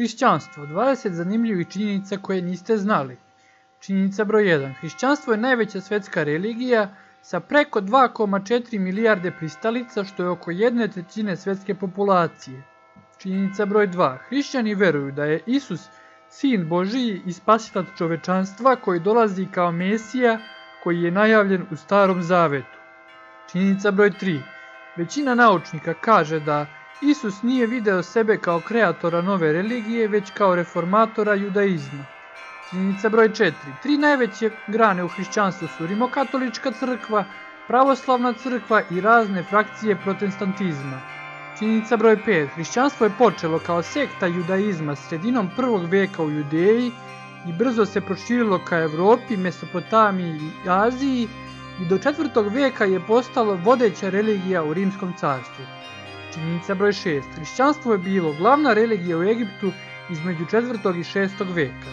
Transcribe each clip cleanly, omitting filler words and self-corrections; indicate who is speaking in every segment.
Speaker 1: Hrišćanstvo. 20 zanimljivih činjenica koje niste znali. Činjenica broj 1. Hrišćanstvo je najveća svetska religija sa preko 2,4 milijarde pristalica, što je oko 1/3 svetske populacije. Činjenica broj 2. Hrišćani veruju da je Isus Sin Božiji i spasilac čovečanstva koji dolazi kao Mesija koji je najavljen u Starom Zavetu. Činjenica broj 3. Većina naučnika kaže da Isus nije video sebe kao kreatora nove religije, već kao reformatora judaizma. Činjenica broj 4. 3 najveće grane u hrišćanstvu su rimokatolička crkva, pravoslavna crkva i razne frakcije protestantizma. Činjenica broj 5. Hrišćanstvo je počelo kao sekta judaizma sredinom 1. veka u Judeji i brzo se proširilo ka Evropi, Mesopotamiji i Aziji i do 4. veka je postalo vodeća religija u Rimskom carstvu. Činjenica broj 6. Hrišćanstvo je bilo glavna religija u Egiptu između 4. i 6. veka.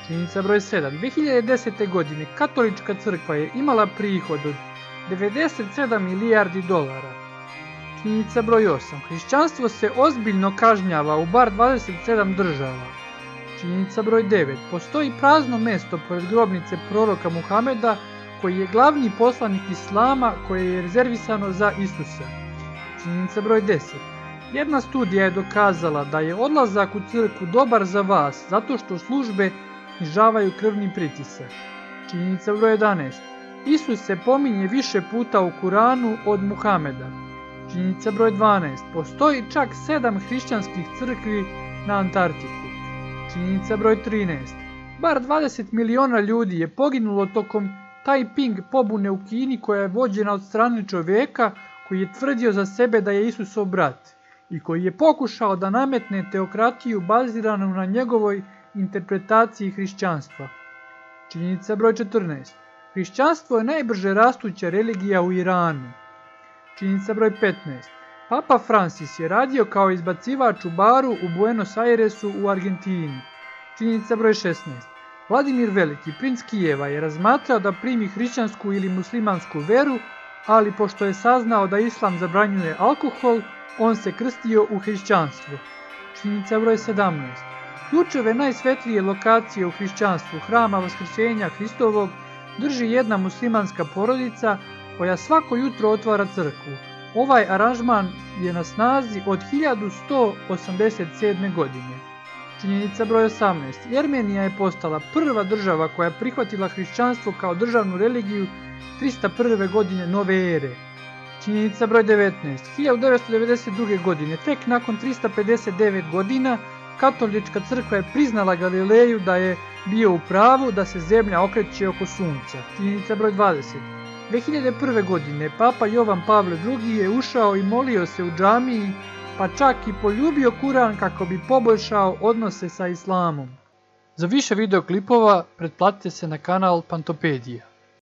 Speaker 1: Činjenica broj 7. 2010. godine katolička crkva je imala prihod od 97 milijardi dolara. Činjenica broj 8. Hrišćanstvo se ozbiljno kažnjava u bar 27 država. Činjenica broj 9. Postoji prazno mesto pored grobnice proroka Muhameda koji je glavni poslanik Islama koje je rezervisano za Isusa. Činjenica broj 10. Jedna studija je dokazala da je odlazak u crkvu dobar za vas zato što službe snižavaju krvni pritisak. Činjenica broj 11. Isus se pominje više puta u Kuranu od Muhameda. Činjenica broj 12. Postoji čak 7 hrišćanskih crkvi na Antarktiku. Činjenica broj 13. Bar 20 miliona ljudi je poginulo tokom Taiping pobune u Kini koja je vođena od strane čovjeka koji je tvrdio za sebe da je Isusov brat i koji je pokušao da nametne teokratiju baziranu na njegovoj interpretaciji hrišćanstva. Činjenica broj 14. Hrišćanstvo je najbrže rastuća religija u Iranu. Činjenica broj 15. Papa Francis je radio kao izbacivač u baru u Buenos Airesu u Argentini. Činjenica broj 16. Vladimir Veliki, princ Kijeva, je razmatrao da primi hrišćansku ili muslimansku veru, ali pošto je saznao da islam zabranjuje alkohol, on se krstio u hrišćanstvo. Činjenica broj 17. Ključeve najsvetlije lokacije u hrišćanstvu, hrama Vaskrsenja Hristovog, drži jedna muslimanska porodica koja svako jutro otvara crkvu. Ovaj aranžman je na snazi od 1187. godine. Činjenica broj 18. Jermenija je postala prva država koja je prihvatila hrišćanstvo kao državnu religiju 301. godine nove ere. Činjenica broj 19. 1992. godine, tek nakon 359 godina, katolička crkva je priznala Galileju da je bio u pravu da se zemlja okreće oko sunca. Činjenica broj 20. 2001. godine Papa Jovan Pavle II. Je ušao i molio se u džamiji, pa čak i poljubio Kuran kako bi poboljšao odnose sa islamom. Za više videoklipova pretplatite se na kanal Pantopedija.